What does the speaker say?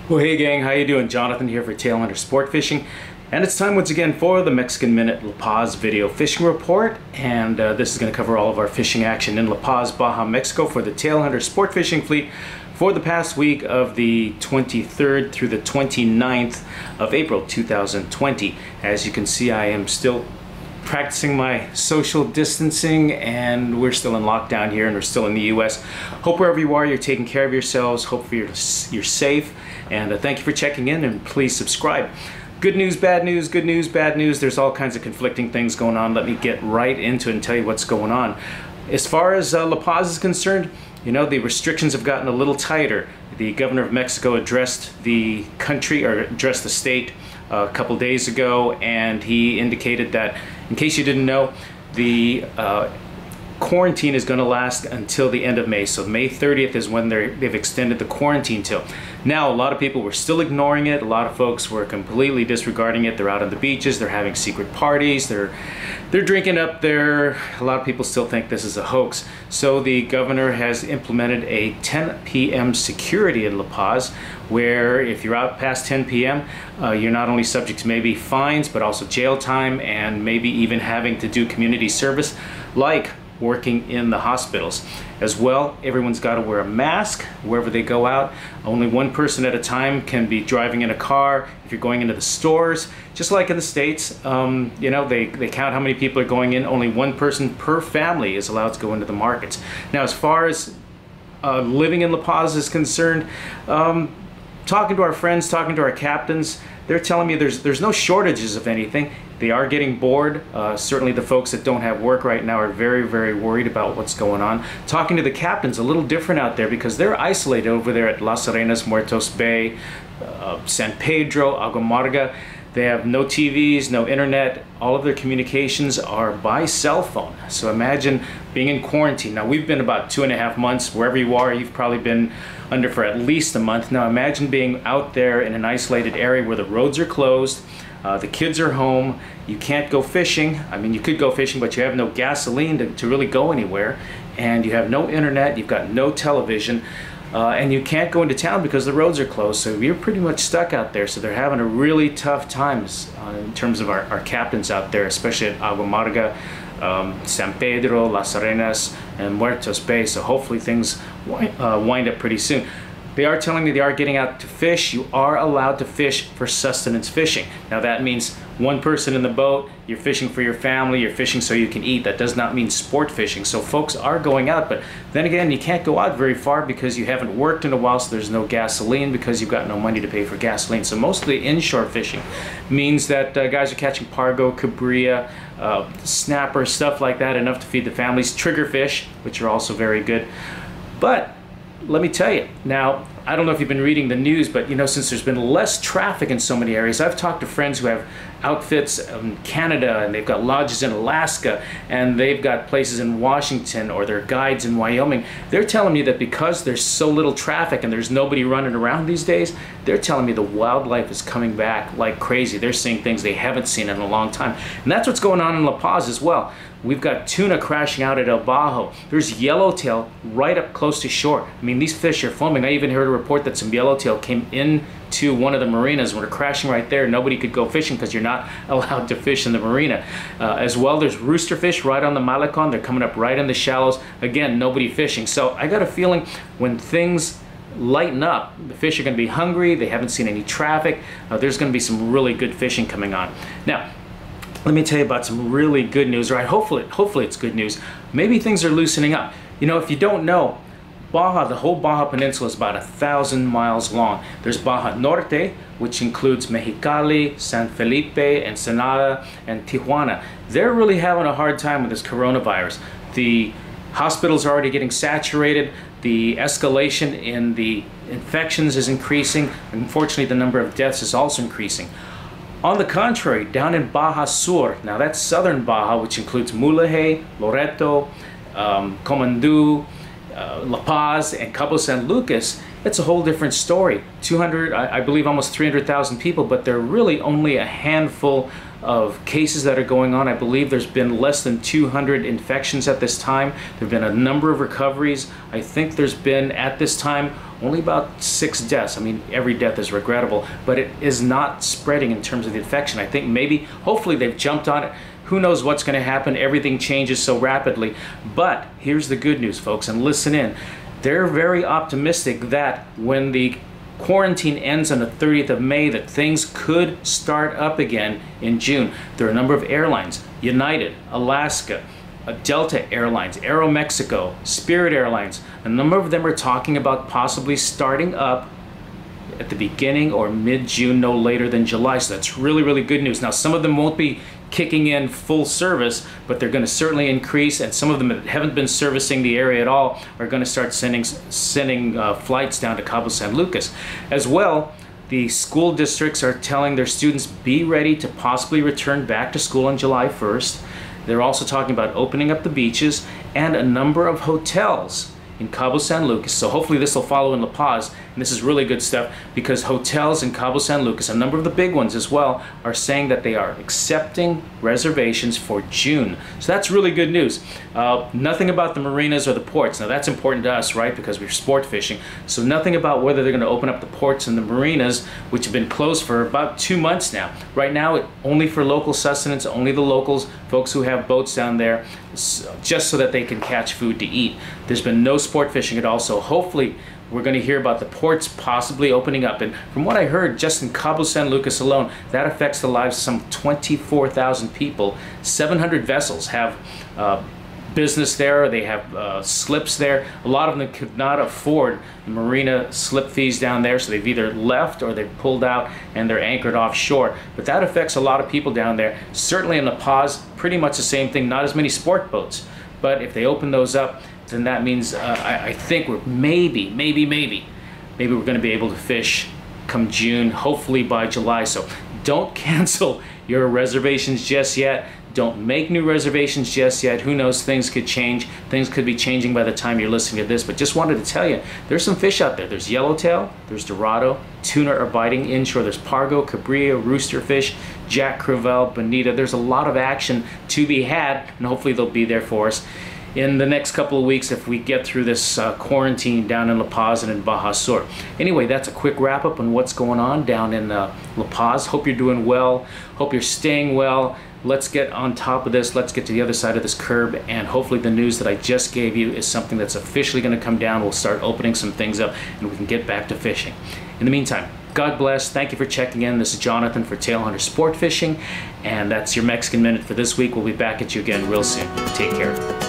Well, hey gang, how you doing? Jonathan here for Tailhunter Sportfishing, and it's time once again for the Mexican Minute La Paz video fishing report. And this is going to cover all of our fishing action in La Paz, Baja, Mexico for the Tailhunter Sportfishing fleet for the past week of the 23rd through the 29th of April 2020. As you can see, I am still practicing my social distancing, and we're still in lockdown here, and we're still in the US. Hope wherever you are, you're taking care of yourselves. Hopefully you're safe, and thank you for checking in, and please subscribe. Good news, bad news, good news, bad news. There's all kinds of conflicting things going on. Let me get right into it and tell you what's going on. As far as La Paz is concerned, you know, the restrictions have gotten a little tighter. The governor of Mexico addressed the country, or addressed the state, a couple days ago, and he indicated that, in case you didn't know, the quarantine is going to last until the end of May. So May 30th is when they've extended the quarantine till. Now, a lot of people were still ignoring it. A lot of folks were completely disregarding it. They're out on the beaches. They're having secret parties. They're drinking up there. A lot of people still think this is a hoax. So the governor has implemented a 10 p.m. security in La Paz, where if you're out past 10 p.m., you're not only subject to maybe fines, but also jail time, and maybe even having to do community service, like working in the hospitals. As well, everyone's got to wear a mask wherever they go out. Only one person at a time can be driving in a car. If you're going into the stores, just like in the States, you know, they count how many people are going in. Only one person per family is allowed to go into the markets. Now, as far as living in La Paz is concerned, talking to our friends, talking to our captains, they're telling me there's no shortages of anything. They are getting bored. Certainly the folks that don't have work right now are very, very worried about what's going on. Talking to the captains, a little different out there, because they're isolated over there at Las Arenas, Muertos Bay, San Pedro, Agua Amarga. They have no TVs, no internet. All of their communications are by cell phone. So imagine being in quarantine. Now, we've been about 2.5 months. Wherever you are, you've probably been under for at least a month. Now imagine being out there in an isolated area where the roads are closed, the kids are home, you can't go fishing. I mean, you could go fishing, but you have no gasoline to really go anywhere, and you have no internet, you've got no television, and you can't go into town because the roads are closed. So you're pretty much stuck out there. So they're having a really tough times in terms of our captains out there, especially at Agua Amarga, San Pedro, Las Arenas, and Muertos Bay. So hopefully things wind up pretty soon. They are telling me they are getting out to fish. You are allowed to fish for sustenance fishing. Now that means one person in the boat, you're fishing for your family, you're fishing so you can eat. That does not mean sport fishing. So folks are going out, but then again, you can't go out very far because you haven't worked in a while, so there's no gasoline because you've got no money to pay for gasoline. So mostly inshore fishing means that guys are catching pargo, cabrilla, snapper, stuff like that, enough to feed the families. Triggerfish, which are also very good. But let me tell you, now, I don't know if you've been reading the news, but you know, since there's been less traffic in so many areas, I've talked to friends who have outfits in Canada, and they've got lodges in Alaska, and they've got places in Washington, or their guides in Wyoming. They're telling me that because there's so little traffic and there's nobody running around these days, they're telling me the wildlife is coming back like crazy. They're seeing things they haven't seen in a long time. And that's what's going on in La Paz as well. We've got tuna crashing out at El Bajo. There's yellowtail right up close to shore. I mean, these fish are foaming. I even heard a report that some yellowtail came into one of the marinas when they're crashing right there. Nobody could go fishing because you're not allowed to fish in the marina. As well, there's roosterfish right on the Malecon. They're coming up right in the shallows. Again, nobody fishing. So I got a feeling when things lighten up, the fish are going to be hungry. They haven't seen any traffic. There's going to be some really good fishing coming on. Now, let me tell you about some really good news, right? Hopefully it's good news. Maybe things are loosening up. You know, if you don't know, Baja, the whole Baja Peninsula is about 1,000 miles long. There's Baja Norte, which includes Mexicali, San Felipe, Ensenada, and Tijuana. They're really having a hard time with this coronavirus. The hospitals are already getting saturated. The escalation in the infections is increasing. Unfortunately, the number of deaths is also increasing. On the contrary, down in Baja Sur, now that's southern Baja, which includes MULEGE, LORETO, COMONDU, La Paz, and Cabo San Lucas, it's a whole different story. I believe almost 300,000 people, but there are really only a handful of cases that are going on. I believe there's been less than 200 infections at this time. There have been a number of recoveries. I think there's been, at this time, only about 6 deaths. I mean, every death is regrettable, but it is not spreading in terms of the infection. I think maybe, hopefully they've jumped on it. Who knows what's going to happen? Everything changes so rapidly. But here's the good news, folks, and listen in. They're very optimistic that when the quarantine ends on the 30th of May, that things could start up again in June. There are a number of airlines, United, Alaska, Delta Airlines, Aeromexico, Spirit Airlines. A number of them are talking about possibly starting up at the beginning or mid-June, no later than July. So that's really, really good news. Now, some of them won't be kicking in full service, but they're going to certainly increase, and some of them that haven't been servicing the area at all are going to start sending flights down to Cabo San Lucas. As well, the school districts are telling their students be ready to possibly return back to school on July 1st. They're also talking about opening up the beaches and a number of hotels in Cabo San Lucas. So hopefully this will follow in La Paz, and this is really good stuff because hotels in Cabo San Lucas, a number of the big ones as well, are saying that they are accepting reservations for June. So that's really good news. Nothing about the marinas or the ports. Now that's important to us, right, because we're sport fishing. So nothing about whether they're going to open up the ports and the marinas, which have been closed for about 2 months now. Right now, only for local sustenance, only the locals, folks who have boats down there, just so that they can catch food to eat. There's been no sport fishing at all, so hopefully we're going to hear about the ports possibly opening up. And from what I heard, just in Cabo San Lucas alone, that affects the lives of some 24,000 people. 700 vessels have business there. They have slips there. A lot of them could not afford the marina slip fees down there, so they've either left or they've pulled out and they're anchored offshore. But that affects a lot of people down there. Certainly in La Paz, pretty much the same thing. Not as many sport boats, but if they open those up, then that means I think we're maybe we're going to be able to fish come June, hopefully by July. So don't cancel your reservations just yet. Don't make new reservations just yet. Who knows, things could change. Things could be changing by the time you're listening to this. But just wanted to tell you, there's some fish out there. There's yellowtail, there's dorado, tuna are biting inshore. There's pargo, cabrilla, roosterfish, jack crevalle, bonita. There's a lot of action to be had, and hopefully they'll be there for us in the next couple of weeks if we get through this quarantine down in La Paz and in Baja Sur. Anyway, that's a quick wrap up on what's going on down in La Paz. Hope you're doing well. Hope you're staying well. Let's get on top of this. Let's get to the other side of this curb, and hopefully the news that I just gave you is something that's officially going to come down. We'll start opening some things up and we can get back to fishing. In the meantime, God bless. Thank you for checking in. This is Jonathan for Tailhunter Sport Fishing, and that's your Mexican Minute for this week. We'll be back at you again real soon. Take care.